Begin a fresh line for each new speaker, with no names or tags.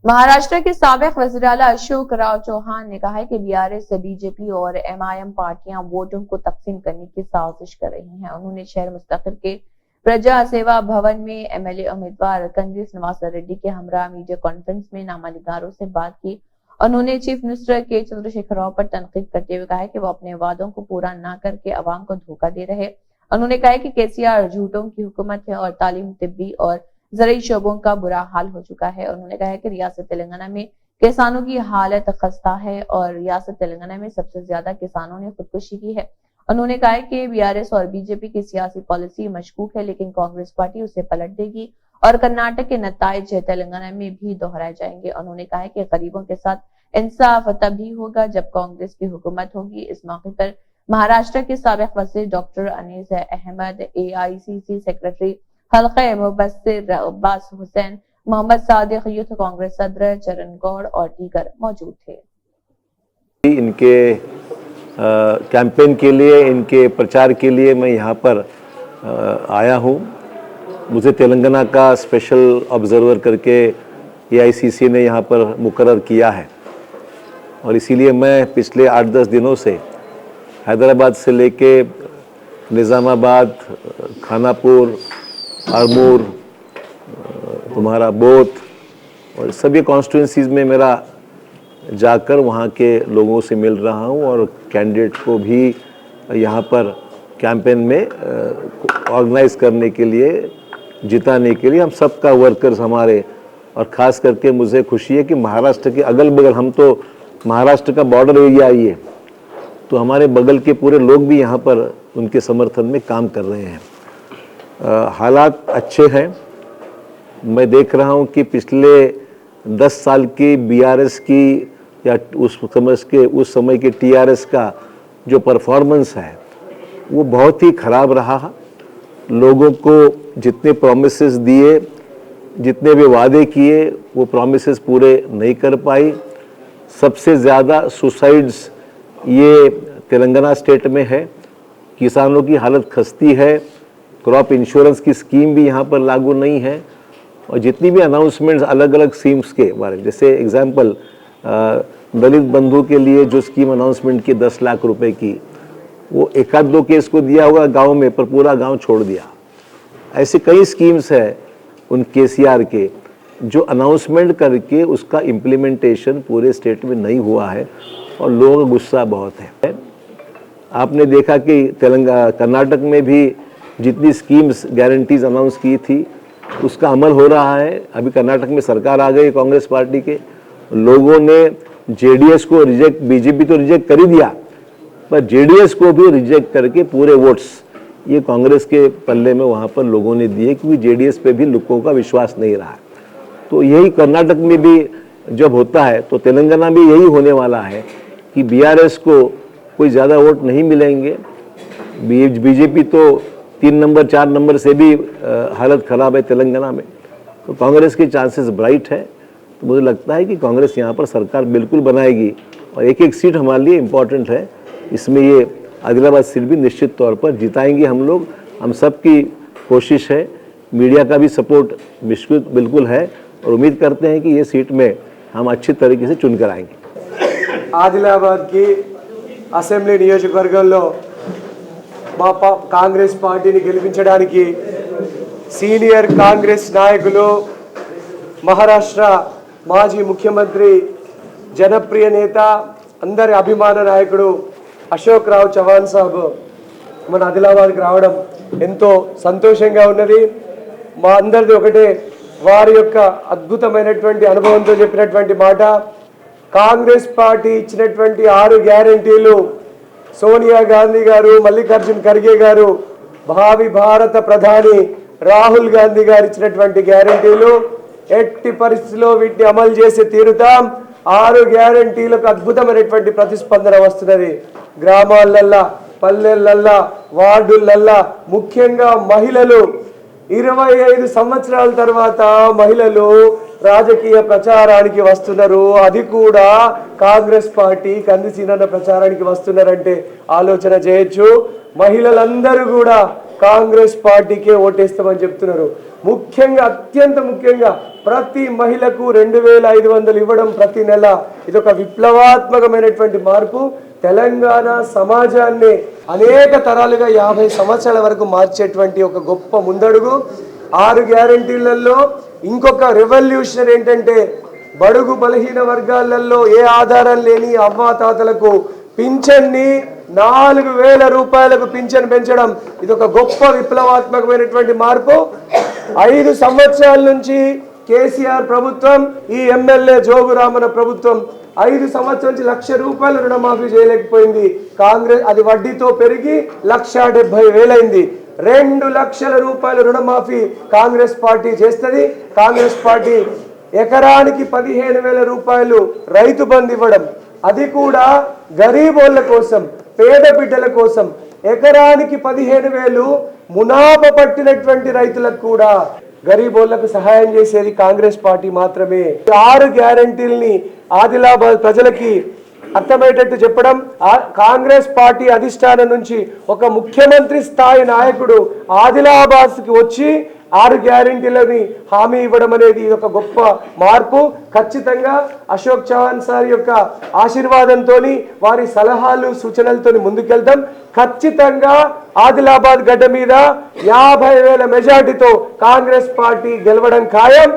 महाराष्ट्र के साबिक वज़ीर-ए-आला अशोक राव चौहान ने कहा है कि बीआरएस, बीजेपी और एमआईएम पार्टियां वोटों को तकसीम करने की साजिश कर रही हैं। उन्होंने शहर मुस्तकिल के प्रजा सेवा भवन में एमएलए उम्मीदवार कंदिस नवाज़र रेड्डी के हमरा मीडिया कॉन्फ्रेंस में नामानिगारों से बात की। उन्होंने चीफ मिनिस्टर के चंद्रशेखर राव पर तनकीद करते हुए कहा कि वो अपने वादों को पूरा न करके अवाम को धोखा दे रहे। उन्होंने कहा कि केसीआर झूठों की हुकूमत है और तालीम, तिब्बी और ज़रूरी शोबों का बुरा हाल हो चुका है। उन्होंने कहा कि रियासत तेलंगाना में किसानों की हालत खस्ता है और रियासत तेलंगाना में सबसे ज्यादा किसानों ने खुदकुशी की है। उन्होंने कहा कि बीआरएस और बीजेपी की सियासी पॉलिसी मशकूक है, लेकिन कांग्रेस पार्टी उसे पलट देगी और कर्नाटक के नताइज तेलंगाना में भी दोहराए जाएंगे। उन्होंने कहा कि गरीबों के साथ इंसाफ तभी होगा जब कांग्रेस की हुकूमत होगी। इस मौके पर महाराष्ट्र के साबिक वज़ीर doctor Anis Ahmad, AICC secretary हल्के मुबस्सिर अब्बास हुसैन, मोहम्मद सादिक, यूथ कांग्रेस सदर चरण गौड़ और दीगर मौजूद थे।
इनके कैंपेन के लिए, इनके प्रचार के लिए मैं यहाँ पर आया हूँ। मुझे तेलंगाना का स्पेशल ऑब्जर्वर करके एआईसीसी ने यहाँ पर मुकर्रर किया है और इसीलिए मैं पिछले 8-10 दिनों से हैदराबाद से लेके निज़ामाबाद, खानापुर, आरमूर, तुम्हारा बोथ और सभी कॉन्स्टिट्यूंसीज़ में मेरा जाकर वहाँ के लोगों से मिल रहा हूँ और कैंडिडेट को भी यहाँ पर कैंपेन में ऑर्गेनाइज करने के लिए, जिताने के लिए हम सबका वर्कर्स हमारे, और ख़ास करके मुझे खुशी है कि महाराष्ट्र के अगल बगल, हम तो महाराष्ट्र का बॉर्डर एरिया ही है, तो हमारे बगल के पूरे लोग भी यहाँ पर उनके समर्थन में काम कर रहे हैं। हालात अच्छे हैं। मैं देख रहा हूँ कि पिछले 10 साल की बीआरएस की या उस समय के टीआरएस का जो परफॉर्मेंस है वो बहुत ही ख़राब रहा। लोगों को जितने प्रोमिसेस दिए, जितने भी वादे किए, वो प्रोमिसेस पूरे नहीं कर पाई। सबसे ज़्यादा सुसाइड्स ये तेलंगाना स्टेट में है। किसानों की हालत खस्ती है। क्रॉप इंश्योरेंस की स्कीम भी यहाँ पर लागू नहीं है और जितनी भी अनाउंसमेंट्स अलग अलग स्कीम्स के बारे में, जैसे एग्जांपल दलित बंधु के लिए जो स्कीम अनाउंसमेंट की 10 लाख रुपए की, वो 1-2 केस को दिया होगा गांव में, पर पूरा गांव छोड़ दिया। ऐसे कई स्कीम्स है उन केसीआर के जो अनाउंसमेंट करके उसका इम्प्लीमेंटेशन पूरे स्टेट में नहीं हुआ है और लोगों का गुस्सा बहुत है। आपने देखा कि कर्नाटक में भी जितनी स्कीम्स गारंटीज अनाउंस की थी उसका अमल हो रहा है। अभी कर्नाटक में सरकार आ गई कांग्रेस पार्टी के, लोगों ने जेडीएस को रिजेक्ट, बीजेपी तो रिजेक्ट कर ही दिया, पर जेडीएस को भी रिजेक्ट करके पूरे वोट्स ये कांग्रेस के पल्ले में वहाँ पर लोगों ने दिए, क्योंकि जेडीएस पे भी लोगों का विश्वास नहीं रहा। तो यही कर्नाटक में भी जब होता है तो तेलंगाना में यही होने वाला है कि बीआरएस को कोई ज़्यादा वोट नहीं मिलेंगे। बीजेपी तो 3 नंबर 4 नंबर से भी हालत ख़राब है तेलंगाना में, तो कांग्रेस के चांसेस ब्राइट है। तो मुझे लगता है कि कांग्रेस यहाँ पर सरकार बिल्कुल बनाएगी और एक सीट हमारे लिए इम्पॉर्टेंट है। इसमें ये आदिलाबाद सीट भी निश्चित तौर पर जिताएंगे हम लोग। हम सब की कोशिश है, मीडिया का भी सपोर्ट बिल्कुल है और उम्मीद करते हैं कि ये सीट में हम अच्छी तरीके से चुन कर आएंगे।
आदिलाबाद की असेंब्ली नियोजकवर्गंలో మా కాంగ్రెస్ పార్టీని గెలిపించడానికి సీనియర్ కాంగ్రెస్ నాయకులు, మహారాష్ట్ర మాజీ ముఖ్యమంత్రి, జనప్రియ నేత, అందరి అభిమాన నాయకుడు అశోక్ రావ్ చౌహాన్ సాబ్ మన ఆదిలాబాద్కి రావడం ఎంతో సంతోషంగా ఉన్నది। మా అందరిది ఒకటే, వారి యొక్క అద్భుతమైనటువంటి అనుభవంతో చెప్పినటువంటి మాట, కాంగ్రెస్ పార్టీ ఇచ్చినటువంటి 6 గ్యారెంటీలు సోనియా గాంధీ గారు, మల్లికార్జున్ ఖర్గే గారు, భావి భారత ప్రధాని రాహుల్ గాంధీ గారు ఇచ్చినటువంటి గ్యారెంటీలు ఎట్టి పరిస్థితిలో వీటిని అమలు చేసి తీరుతాం। 6 గ్యారెంటీలకు అద్భుతమైనటువంటి ప్రతిస్పందన వస్తున్నది। గ్రామాలల్లా, పల్లెలల్లా, వార్డులల్లా, ముఖ్యంగా మహిళలు 25 సంవత్సరాల తర్వాత మహిళలు రాజకీయ ప్రచారానికి వస్తున్నారు। అది కూడా కాంగ్రెస్ పార్టీ కందిసీనన్న ప్రచారానికి వస్తున్నారంటే ఆలోచన చేయొచ్చు। మహిళలందరూ కూడా కాంగ్రెస్ పార్టీకే ఓటేస్తామని చెప్తున్నారు. ముఖ్యంగా అత్యంత ముఖ్యంగా ప్రతి మహిళకు 2500 ఇవ్వడం ప్రతి నెల, ఇదొక విప్లవాత్మకమైనటువంటి మార్పు. తెలంగాణ సమాజాన్ని అనేక తరాలుగా 50 సంవత్సరాల వరకు మార్చేటువంటి ఒక గొప్ప ముందడుగు. 6 గ్యారంటీలలో ఇంకొక రెవల్యూషన్ ఏంటంటే బడుగు బలహీన వర్గాలలో ఏ ఆధారం లేని అవ్వాతాతలకు పింఛన్ని 4000 రూపాయలకు పింఛన్ పెంచడం, ఇది ఒక గొప్ప విప్లవాత్మకమైనటువంటి మార్పు. 5 సంవత్సరాల నుంచి కేసీఆర్ ప్రభుత్వం, ఈ ఎమ్మెల్యే జోగురామన్న ప్రభుత్వం 5 సంవత్సరాల నుంచి 1,00,000 రూపాయల రుణమాఫీ చేయలేకపోయింది. కాంగ్రెస్ అది వడ్డీతో పెరిగి 1,70,000 అయింది. 2 లక్షల రూపాయల రుణమాఫీ కాంగ్రెస్ పార్టీ చేస్తుంది. కాంగ్రెస్ పార్టీ ఎకరానికి 15,000 రూపాయలు రైతు బంధు ఇవ్వడం, అది కూడా గరీబోళ్ళ కోసం, పేద బిడ్డల కోసం. ఎకరానికి 15,000 మునాప పట్టినటువంటి రైతులకు కూడా, గరీబోళ్లకు సహాయం చేసేది కాంగ్రెస్ పార్టీ మాత్రమే. 6 గ్యారంటీల్ని ఆదిలాబాద్ ప్రజలకి అర్థమయ్యేటట్టు చెప్పడం, కాంగ్రెస్ పార్టీ అధిష్టానం నుంచి ఒక ముఖ్యమంత్రి స్థాయి నాయకుడు ఆదిలాబాద్కి వచ్చి 6 గ్యారంటీలని హామీ ఇవ్వడం అనేది ఒక గొప్ప మార్పు. ఖచ్చితంగా అశోక్ చౌహాన్ సార్ యొక్క ఆశీర్వాదంతో, వారి సలహాలు సూచనలతో ముందుకెళ్తాం. ఖచ్చితంగా ఆదిలాబాద్ గడ్డ మీద 50,000 మెజార్టీతో కాంగ్రెస్ పార్టీ గెలవడం ఖాయం.